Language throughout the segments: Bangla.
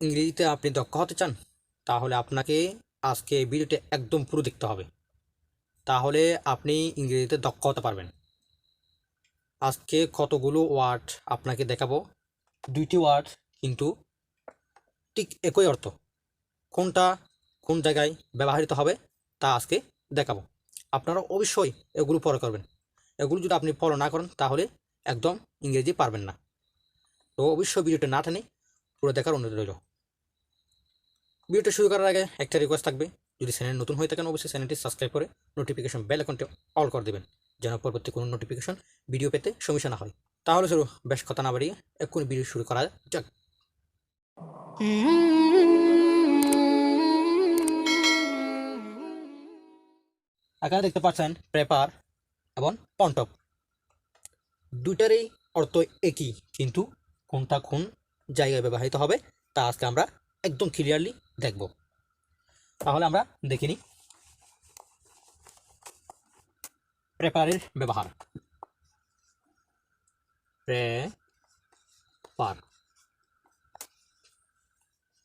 ইংরেজিতে আপনি দক্ষ হতে চান, তাহলে আপনাকে আজকে এই ভিডিওটি একদম পুরো দেখতে হবে। তাহলে আপনি ইংরেজিতে দক্ষ হতে পারবেন। আজকে কতগুলো ওয়ার্ড আপনাকে দেখাবো, দুইটি ওয়ার্ড কিন্তু ঠিক একই অর্থ, কোনটা কোন জায়গায় ব্যবহৃত হবে তা আজকে দেখাবো। আপনারা অবশ্যই এগুলো ফলো করবেন। এগুলো যদি আপনি ফলো না করেন তাহলে একদম ইংরেজি পারবেন না। তো অবশ্যই ভিডিওটা না টেনে পুরো দেখার অনুরোধ রইল। ভিডিওটা শুরু করার আগে একটা রিকোয়েস্ট থাকবে, যদি চ্যানেল নতুন হয়ে থাকেন অবশ্যই চ্যানেলটি সাবস্ক্রাইব করে নোটিফিকেশন বেল আইকনটি অল করে দেবেন, যেন পরবর্তী কোনো নোটিফিকেশন ভিডিও পেতে সমস্যা না হয়। তাহলে শুরু, বেশ কথা না বাড়িয়ে এক্ষুনি ভিডিও শুরু করা যাক। এখানে দেখতে পাচ্ছেন প্রেপার এবং পন্টপ, দুইটারই অর্থ একই, কিন্তু কোনটা কোন জায়গায় ব্যবহৃত হবে তা আজকে আমরা একদম ক্লিয়ারলি দেখব। তাহলে আমরা দেখে নিই প্রেপারের ব্যবহার। প্রেপার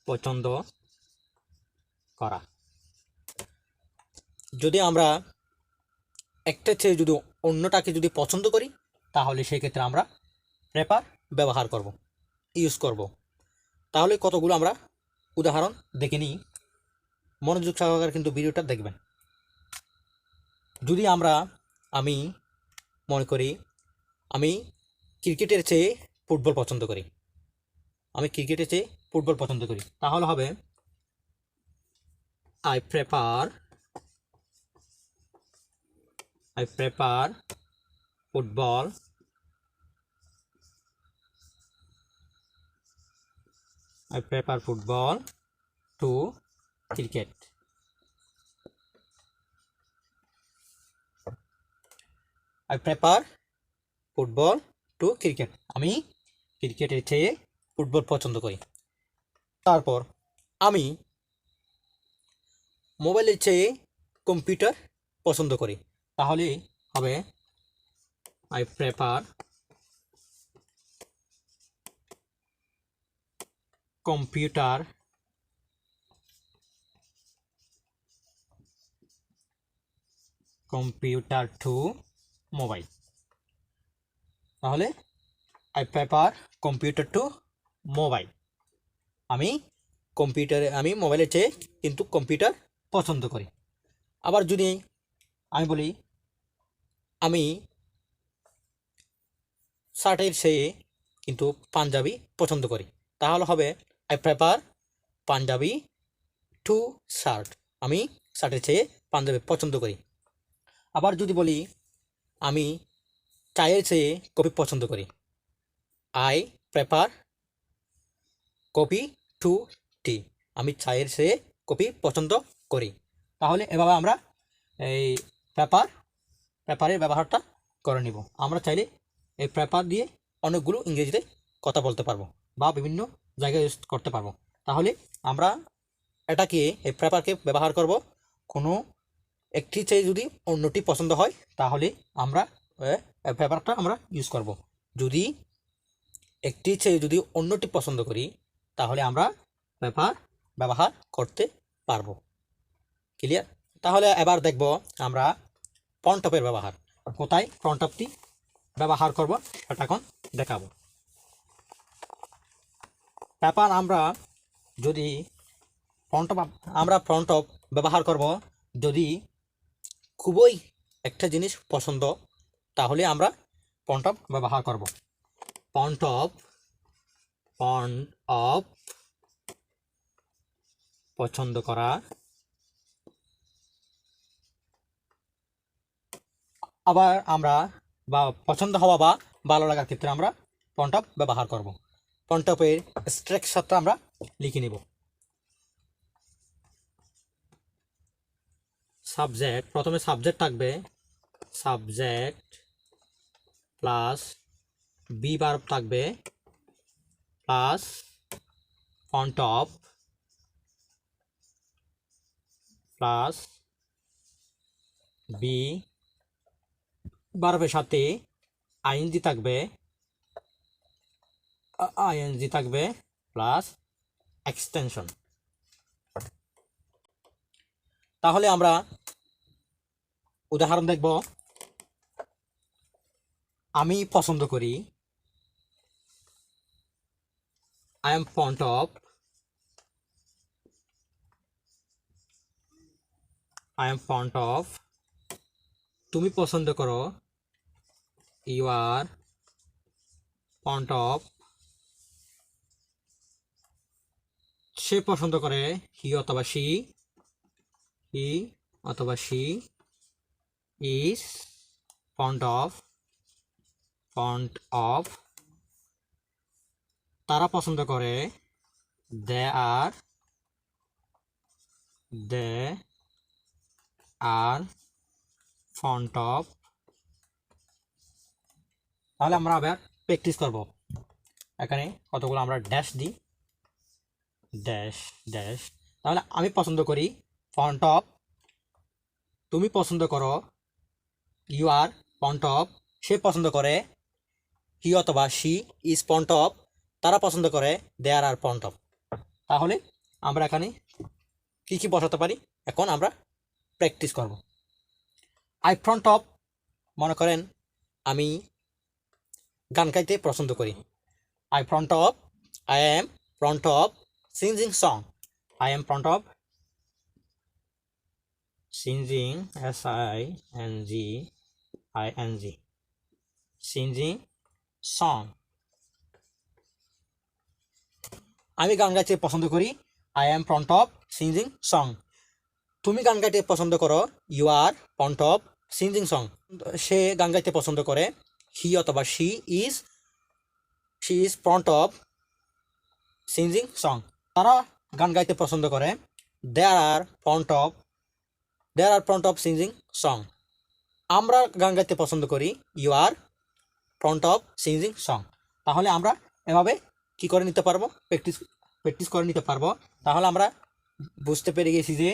পছন্দ করা। যদি আমরা একটা চেয়ে যদি অন্যটাকে যদি পছন্দ করি তাহলে সেক্ষেত্রে আমরা প্রেপার ব্যবহার করব, ইউজ করব। তাহলে কতগুলো আমরা উদাহরণ দেখে নিই, মনোযোগ সহকারে কিন্তু ভিডিওটা দেখবেন। যদি আমি মনে করি আমি ক্রিকেটের চেয়ে ফুটবল পছন্দ করি, তাহলে হবে I prefer football to cricket. আমি ক্রিকেটের চেয়ে ফুটবল পছন্দ করি। তারপর আমি মোবাইলের চেয়ে কম্পিউটার পছন্দ করি, তাহলে হবে I prefer computer to mobile. তাহলে I prefer computer to mobile. আমি মোবাইলের চেয়ে কিন্তু কম্পিউটার পছন্দ করি। আবার যদি আমি বলি আমি শার্টের চেয়ে কিন্তু পাঞ্জাবি পছন্দ করি, তাহলে হবে I prefer panjabi to shirt. আমি শার্টের চেয়ে পাঞ্জাবি পছন্দ করি। আবার যদি বলি আমি চায়ের চেয়ে কফি পছন্দ করি, আই প্রেফার কফি টু টি। আমি চায়ের চেয়ে কফি পছন্দ করি। তাহলে এভাবে আমরা এই প্রেপারের ব্যবহারটা করে নিব। আমরা চাইলে এই প্রেপার দিয়ে অনেকগুলো ইংরেজিতে কথা বলতে পারবো বা বিভিন্ন জায়গায় ইউজ করতে পারবো। তাহলে আমরা এটাকে এই প্রেপারকে ব্যবহার করব কোনো একটি চেয়ে যদি অন্যটি পছন্দ হয় তাহলে আমরা প্রেপারটা আমরা ইউজ করব। যদি একটি চেয়ে যদি অন্যটি পছন্দ করি তাহলে আমরা প্রেপার ব্যবহার করতে পারবো। ক্লিয়ার? তাহলে এবার দেখব আমরা ফ্রন্টপের ব্যবহার। কোথায় ফ্রন্টপটি ব্যবহার করব সেটা এখন দেখাবো। পেপার আমরা যদি ফ্রন্টপ ব্যবহার করব যদি খুবই একটা জিনিস পছন্দ, তাহলে আমরা ফ্রন্টপ ব্যবহার করব। ফ্রন্টপ পছন্দ করা। আবার আমরা বা পছন্দ হওয়া বা ভালো লাগার ক্ষেত্রে আমরা ফ্রন্টপ ব্যবহার করব। ফ্রন্টপের স্ট্রাকচারটা আমরা লিখে নিব। সাবজেক্ট, প্রথমে সাবজেক্ট থাকবে, সাবজেক্ট প্লাস বি ভার্ব থাকবে প্লাস ফ্রন্টপ প্লাস বি ভার্বের সাথে আইএনজি থাকবে প্লাস এক্সটেনশন। তাহলে আমরা উদাহরণ দেখব। আমি পছন্দ করি, I am fond of, I am fond of, তুমি পছন্দ করো, ইউ আর ফন্ড অফ, সে পছন্দ করে, হি অথবা সি, হি অথবা she is fond of, fond of, তারা পছন্দ করে, দে আর, দে আর ফন্ড অফ। তাহলে আমরা আবার প্র্যাকটিস করব। এখানে কতগুলো আমরা ড্যাশ দিই, ড্যাশ ড্যাশ। তাহলে আমি পছন্দ করি, ফন্ট অফ, তুমি পছন্দ করো, ইউ আর ফন্ট অফ, সে পছন্দ করে, হি অথবা সি ইজ ফন্ট অফ, তারা পছন্দ করে, দেয়ার আর ফন্ট অফ। তাহলে আমরা এখানে কি কি বসাতে পারি এখন আমরা প্র্যাকটিস করব। আই ফ্রন্ট অফ, মনে করেন আমি গান গাইতে পছন্দ করি, I fond of, I am fond of singing song, I am fond of singing, SINGING, singing song. আমি গান গাইতে পছন্দ করি, I am fond of singing song. তুমি গান গাইতে পছন্দ করো, you are fond of singing song. সে গান গাইতে পছন্দ করে, হি অথবা she is fond of singing song. তারা গান গাইতে পছন্দ করে, there are fond of singing song. আমরা গান গাইতে পছন্দ করি, you are fond of singing song. তাহলে আমরা এভাবে কি করে নিতে পারবো, প্র্যাকটিস করে নিতে পারবো। তাহলে আমরা বুঝতে পেরে গেছি যে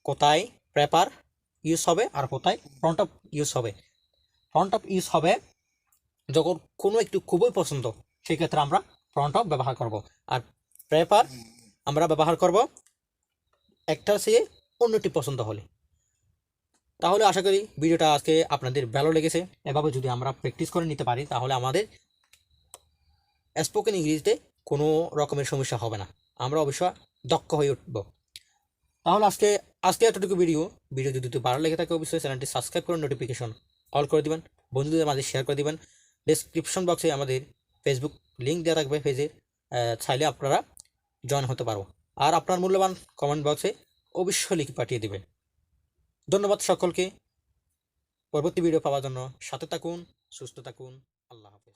কোথায় প্রেপার ইউজ হবে আর কোথায় ফ্রন্ট অফ ইউজ হবে। ফ্রন্ট অফ ইউজ হবে যখন কোনো একটু খুবই পছন্দ, সেক্ষেত্রে আমরা ফ্রন্ট অফ ব্যবহার করব। আর প্রেপার আমরা ব্যবহার করব একটার চেয়ে অন্যটি পছন্দ হলে। তাহলে আশা করি ভিডিওটা আজকে আপনাদের ভালো লেগেছে। এভাবে যদি আমরা প্র্যাকটিস করে নিতে পারি তাহলে আমাদের স্পোকেন ইংলিশে কোনো রকমের সমস্যা হবে না, আমরা অবশ্যই দক্ষ হয়ে উঠব। তাহলে আজকে এতটুকু ভিডিও যদি ভালো লেগে থাকে অবশ্যই চ্যানেলটি সাবস্ক্রাইব করে নোটিফিকেশন অল করে দিবেন, বন্ধুদের মাঝে শেয়ার করে দিবেন। ডেসক্রিপশন বক্সে আমাদের ফেসবুক লিঙ্ক দেওয়া থাকবে, পেজে চাইলে আপনারা জয়েন হতে পারো। আর আপনার মূল্যবান কমেন্ট বক্সে অবশ্যই লিখে পাঠিয়ে দেবেন। ধন্যবাদ সকলকে। পরবর্তী ভিডিও পাওয়ার জন্য সাথে থাকুন, সুস্থ থাকুন। আল্লাহ হাফেজ।